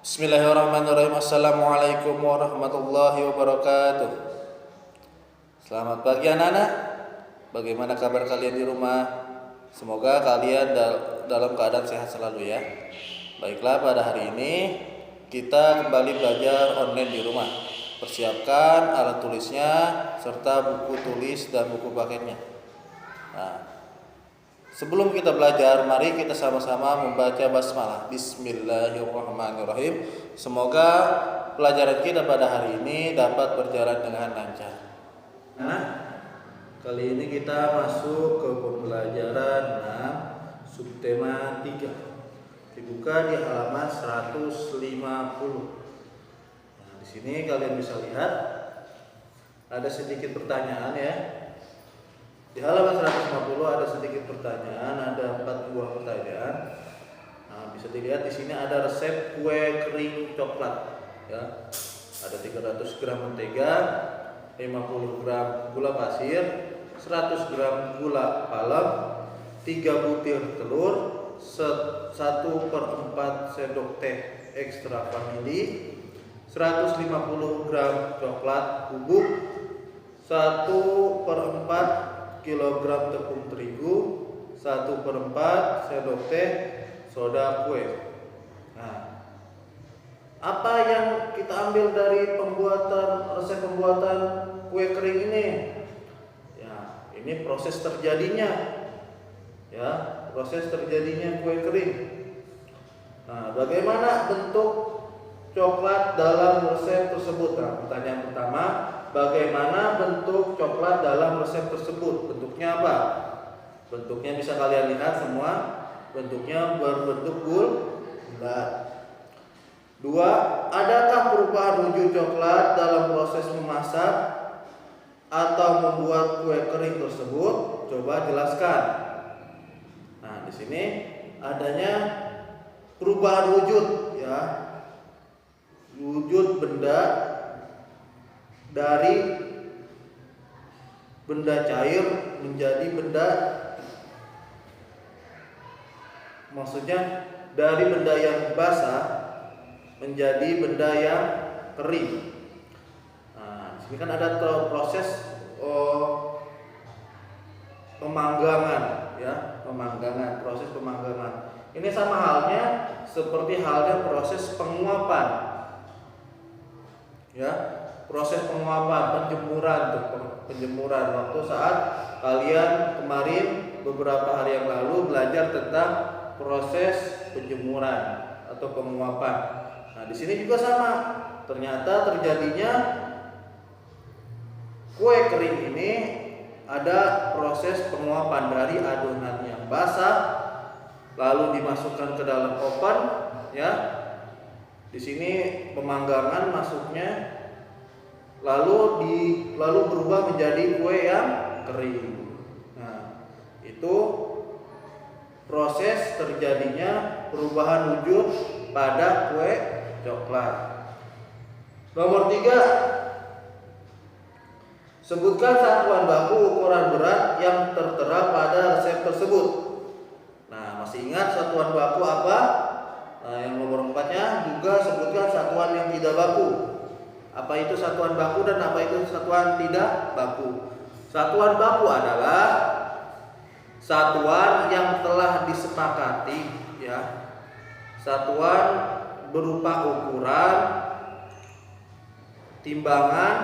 Bismillahirrahmanirrahim. Assalamualaikum warahmatullahi wabarakatuh. Selamat pagi anak-anak. Bagaimana kabar kalian di rumah? Semoga kalian dalam keadaan sehat selalu ya. Baiklah, pada hari ini kita kembali belajar online di rumah. Persiapkan alat tulisnya serta buku tulis dan buku paketnya. Nah, sebelum kita belajar, mari kita sama-sama membaca basmalah. Bismillahirrahmanirrahim. Semoga pelajaran kita pada hari ini dapat berjalan dengan lancar. Nah, kali ini kita masuk ke pembelajaran 6 subtema 3. Dibuka di halaman 150. Nah, di sini kalian bisa lihat ada sedikit pertanyaan ya. Di halaman 150 ada sedikit pertanyaan, ada 4 buah pertanyaan. Nah, bisa dilihat di sini ada resep kue kering coklat ya. Ada 300 gram mentega, 50 gram gula pasir, 100 gram gula palem, 3 butir telur, 1/4 sendok teh ekstra vanili, 150 gram coklat bubuk, 1/4 kilogram tepung terigu, 1/4 sendok teh soda kue. Nah, apa yang kita ambil dari resep pembuatan kue kering ini? Ya, ini proses terjadinya. Ya, proses terjadinya kue kering. Nah, bagaimana bentuk coklat dalam resep tersebut? Nah, pertanyaan pertama, bagaimana bentuk coklat dalam resep tersebut? Bentuknya apa? Bentuknya bisa kalian lihat semua. Bentuknya berbentuk bulat. 2. Adakah perubahan wujud coklat dalam proses memasak atau membuat kue kering tersebut? Coba jelaskan. Nah, di sini adanya perubahan wujud ya. Wujud benda dari benda cair menjadi benda, maksudnya dari benda yang basah menjadi benda yang kering. Nah, di sini kan ada proses pemanggangan ya, proses pemanggangan. Ini sama halnya seperti halnya proses penguapan. Ya, proses penguapan, penjemuran waktu saat kalian kemarin beberapa hari yang lalu belajar tentang proses penjemuran atau penguapan. Nah, di sini juga sama. Ternyata terjadinya kue kering ini ada proses penguapan dari adonan yang basah lalu dimasukkan ke dalam oven ya. Di sini pemanggangan masuknya lalu berubah menjadi kue yang kering. Nah, itu proses terjadinya perubahan wujud pada kue coklat. Nomor 3, sebutkan satuan baku ukuran berat yang tertera pada resep tersebut. Nah, masih ingat satuan baku apa? Nah, yang nomor 4-nya juga sebutkan satuan yang tidak baku. Apa itu satuan baku dan apa itu satuan tidak baku? Satuan baku adalah satuan yang telah disepakati ya. Satuan berupa ukuran, timbangan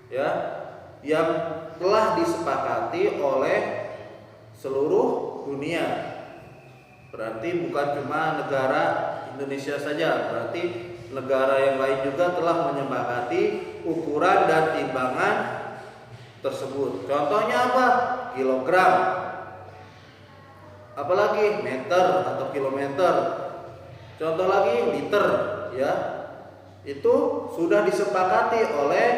ya, yang telah disepakati oleh seluruh dunia. Berarti bukan cuma negara Indonesia saja, berarti negara yang lain juga telah menyepakati ukuran dan timbangan tersebut. Contohnya apa? Kilogram. Apalagi meter atau kilometer. Contoh lagi liter ya. Itu sudah disepakati oleh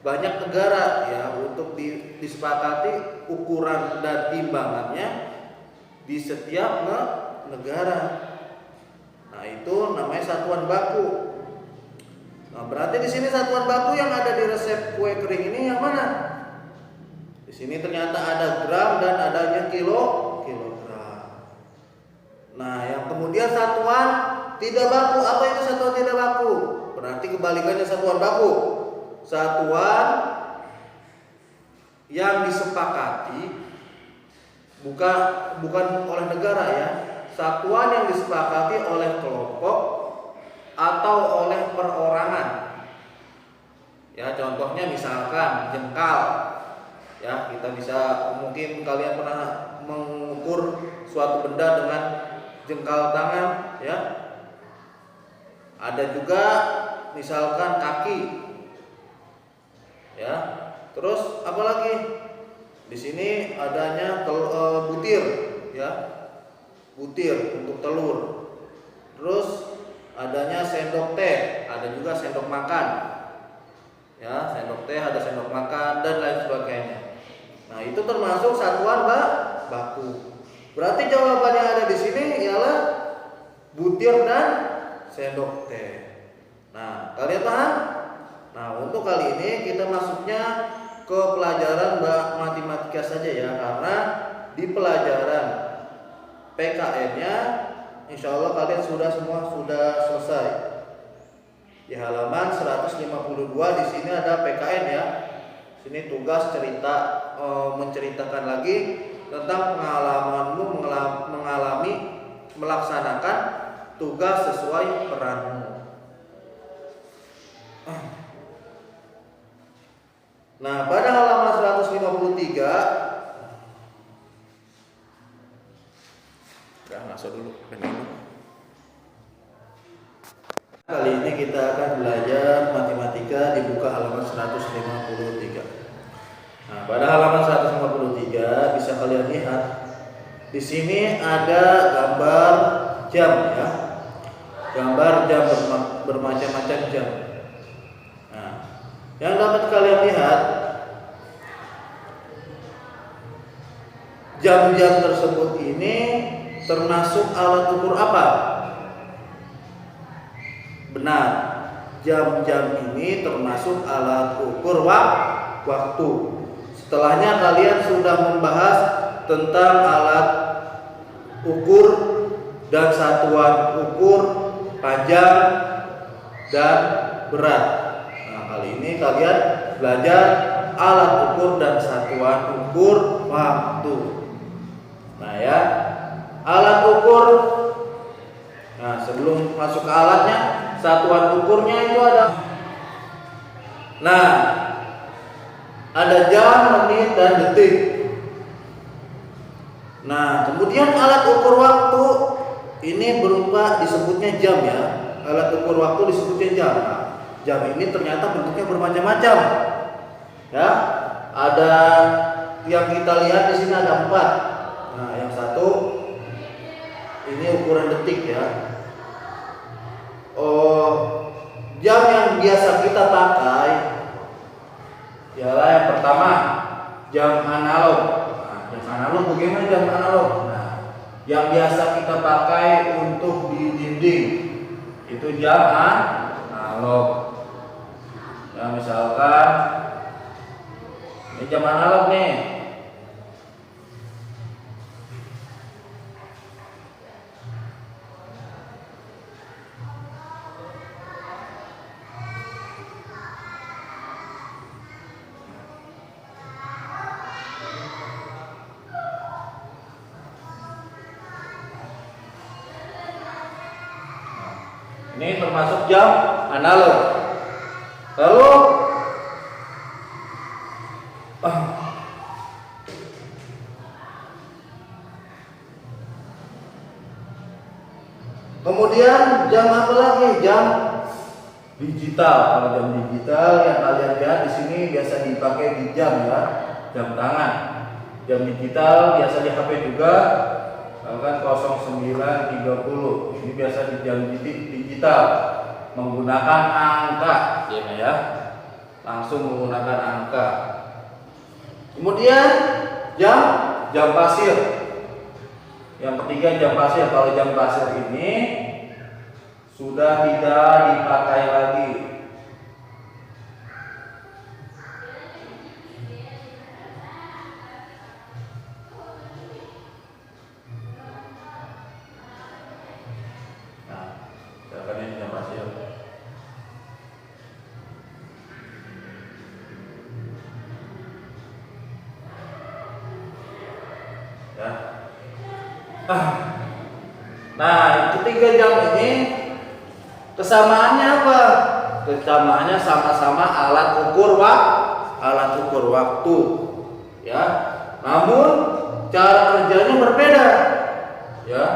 banyak negara ya, untuk disepakati ukuran dan timbangannya di setiap negara. Nah, itu namanya satuan baku. Nah, berarti di sini satuan baku yang ada di resep kue kering ini yang mana? Di sini ternyata ada gram dan adanya kilogram. Nah, yang kemudian satuan tidak baku. Apa itu satuan tidak baku? Berarti kebalikannya satuan baku. Satuan yang disepakati bukan oleh negara ya. Satuan yang disepakati oleh kelompok atau oleh perorangan. Ya, contohnya misalkan jengkal. Ya, kita bisa, mungkin kalian pernah mengukur suatu benda dengan jengkal tangan, ya. Ada juga misalkan kaki. Ya. Terus apa lagi? Di sini adanya butir, ya. Butir untuk telur. Terus adanya sendok teh, ada juga sendok makan. Ya, sendok teh, ada sendok makan dan lain sebagainya. Nah, itu termasuk satuan baku. Berarti jawabannya ada di sini ialah butir dan sendok teh. Nah, kalian paham? Nah, untuk kali ini kita masuknya ke pelajaran matematika saja ya, karena di pelajaran PKN-nya insya Allah kalian sudah selesai. Di halaman 152 di sini ada PKN ya. Sini tugas menceritakan lagi tentang pengalamanmu melaksanakan tugas sesuai peranmu. Nah, pada halaman 153 masuk dulu kali ini kita akan belajar matematika di buka halaman 153. Nah, pada halaman 153 bisa kalian lihat di sini ada gambar jam ya. Gambar jam bermacam-macam jam. Nah, yang dapat kalian lihat jam-jam tersebut ini termasuk alat ukur apa? Benar, jam-jam ini termasuk alat ukur waktu. Setelahnya kalian sudah membahas tentang alat ukur dan satuan ukur panjang dan berat. Nah, kali ini kalian belajar alat ukur dan satuan ukur waktu. Nah ya, alat ukur. Nah, sebelum masuk ke alatnya, satuan ukurnya itu ada. Nah, ada jam, menit, dan detik. Nah, kemudian alat ukur waktu ini berupa disebutnya jam ya. Alat ukur waktu disebutnya jam. Nah, jam ini ternyata bentuknya bermacam-macam. Ya, ada yang kita lihat di sini ada 4. Nah, yang satu ini ukuran detik ya. Jam yang biasa kita pakai ialah yang pertama jam analog. Nah, jam analog bagaimana jam analog? Nah, yang biasa kita pakai untuk di dinding itu jam analog. Ya, misalkan ini jam analog nih. Ini termasuk jam analog. Lalu kemudian jam apa lagi? Jam digital. Kalau jam digital yang kalian lihat di sini biasa dipakai di jam ya, jam tangan. Jam digital biasa di HP juga. Kan 09.30 ini biasa di jam digital menggunakan angka ya, langsung menggunakan angka. Kemudian jam pasir. Yang ketiga jam pasir. Kalau jam pasir ini sudah tidak dipakai lagi. Nah, ketiga jam ini kesamaannya apa? Kesamaannya sama-sama alat ukur waktu, ya. Namun cara kerjanya berbeda, ya.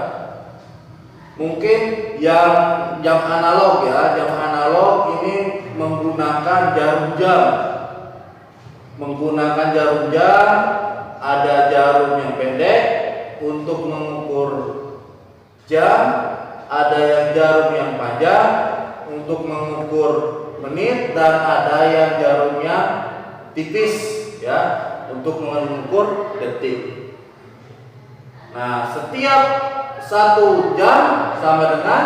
Mungkin yang jam analog, ya, jam analog ini menggunakan jarum jam. Ada jarum yang pendek untuk mengukur jam, ada yang jarum yang panjang untuk mengukur menit, dan ada yang jarumnya tipis, ya, untuk mengukur detik. Nah, setiap 1 jam sama dengan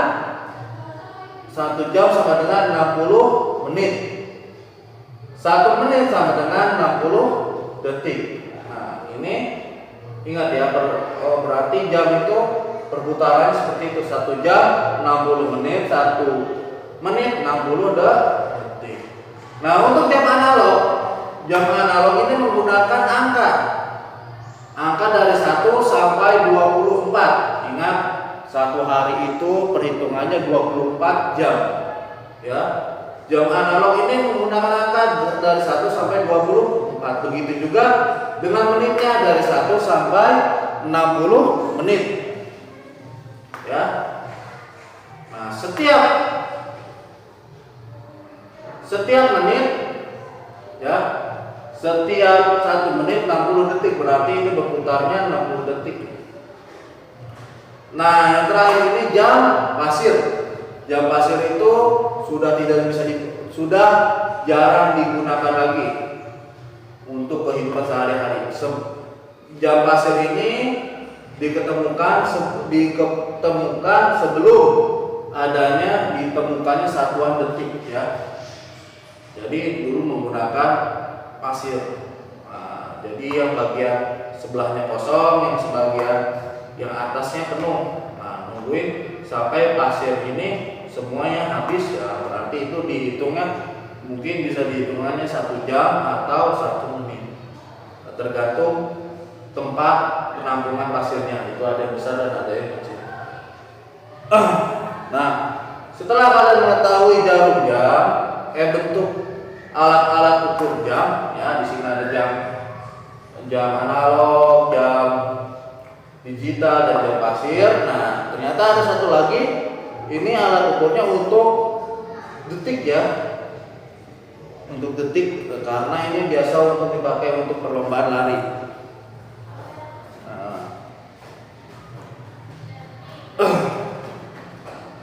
60 menit. 1 menit sama dengan 60 detik. Nah, ini ingat ya, berarti jam itu perputaran seperti itu. 1 jam 60 menit, 1 menit 60 detik. Nah, untuk jam analog ini menggunakan angka dari 1 sampai 24. Ingat, 1 hari itu perhitungannya 24 jam, ya. Jam analog ini menggunakan angka dari 1 sampai 24. Begitu juga dengan menitnya, dari 1 sampai 60 menit, ya. Nah, setiap menit, ya, setiap 1 menit 60 detik, berarti ini berputarnya 60 detik. Nah, yang terakhir ini jam pasir. Jam pasir itu sudah jarang digunakan lagi untuk kehidupan sehari-hari. Jam pasir ini diketemukan sebelum ditemukannya satuan detik, ya. Jadi dulu menggunakan pasir. Nah, jadi yang bagian sebelahnya kosong, yang sebagian yang atasnya penuh. Nah, nungguin sampai pasir ini semuanya habis, ya, berarti itu dihitungnya mungkin bisa dihitungannya 1 jam atau 1 menit, tergantung tempat penampungan pasirnya. Itu ada yang besar dan ada yang kecil. Nah, setelah kalian mengetahui jarum jam, bentuk alat-alat ukur jam, ya, di sini ada jam analog, jam digital, dan jam pasir. Nah, ternyata ada satu lagi. Ini alat ukurnya untuk detik, ya, untuk detik, karena ini biasa untuk dipakai untuk perlombaan lari.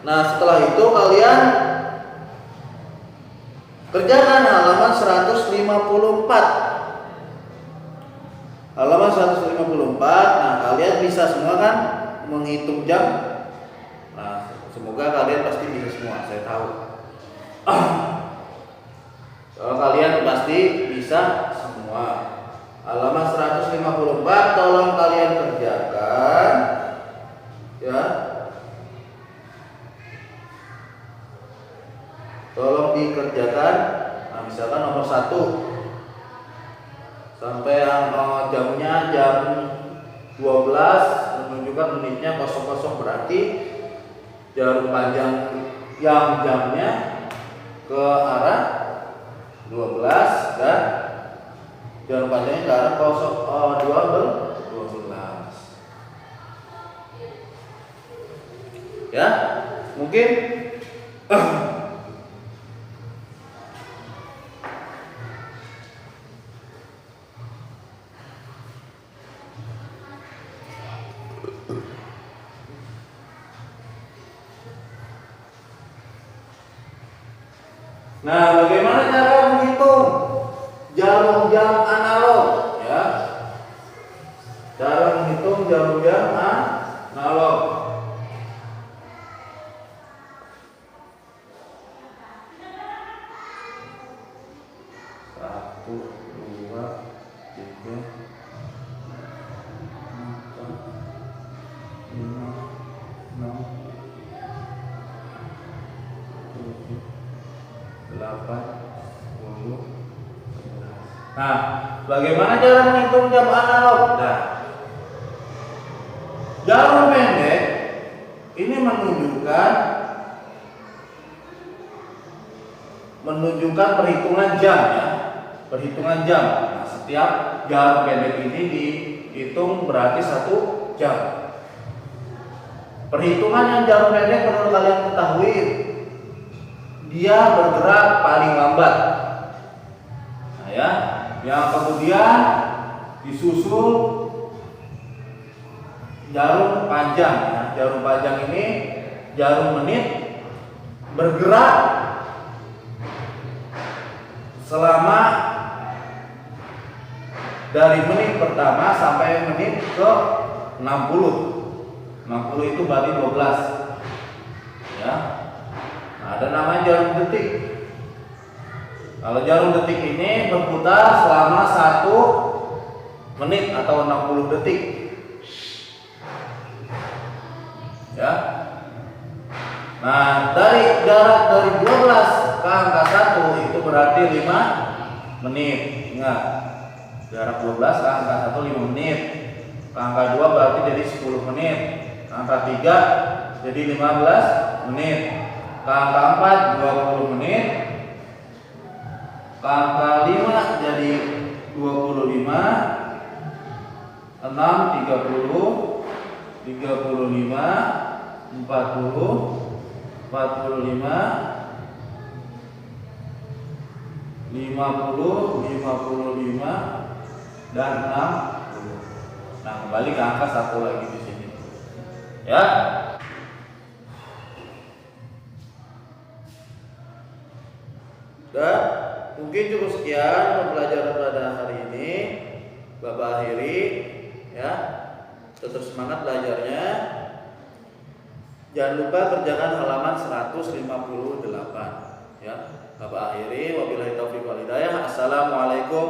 Nah, setelah itu kalian kerjakan halaman 154. Halaman 154. Nah, kalian bisa semua kan menghitung jam. Nah, semoga kalian pasti bisa semua, saya tahu. Kalau kalian pasti bisa semua. Halaman 154 tolong kalian kerjakan, ya. Tolong dikerjakan. Nah, misalkan nomor 1 sampai yang jamnya jam 12, menunjukkan menitnya 00, berarti jarum panjang yang jamnya ke arah 12 dan jarum panjangnya ke arah 12. Ya, mungkin nah, bagaimana cara menghitung jarum jam analog, ya? Cara menghitung jarum jam analog. Nah, bagaimana cara menghitung jam analog? Nah, Jarum pendek ini menunjukkan perhitungan jam ya, perhitungan jam. Nah, setiap jarum pendek ini dihitung berarti 1 jam. Perhitungan yang jarum pendek perlu kalian ketahui, dia bergerak paling lambat. Nah ya, yang kemudian disusul jarum panjang ya. Jarum panjang ini jarum menit bergerak selama dari menit pertama sampai menit ke 60. 60 itu berarti 12 ya. Nah, ada namanya jarum detik. Kalau jarum detik ini berputar selama 1 menit atau 60 detik ya. Nah, dari jarak dari 12 ke angka 1 itu berarti 5 menit. Ingat, jarak 12 ke angka 1 5 menit. Ke angka 2 berarti jadi 10 menit. Ke angka 3 jadi 15 menit. Ke angka 4 20 menit. Ke angka 5 jadi 25. 6 30 35 40 45 50 55 dan 60. Nah, kembali ke angka 1 lagi di sini. Ya. Dan mungkin cukup sekian pembelajaran pada hari ini. Bapak akhiri ya. Tetap semangat belajarnya. Jangan lupa kerjakan halaman 158 ya. Bapak akhiri, wabillahi taufiq wal hidayah. Assalamualaikum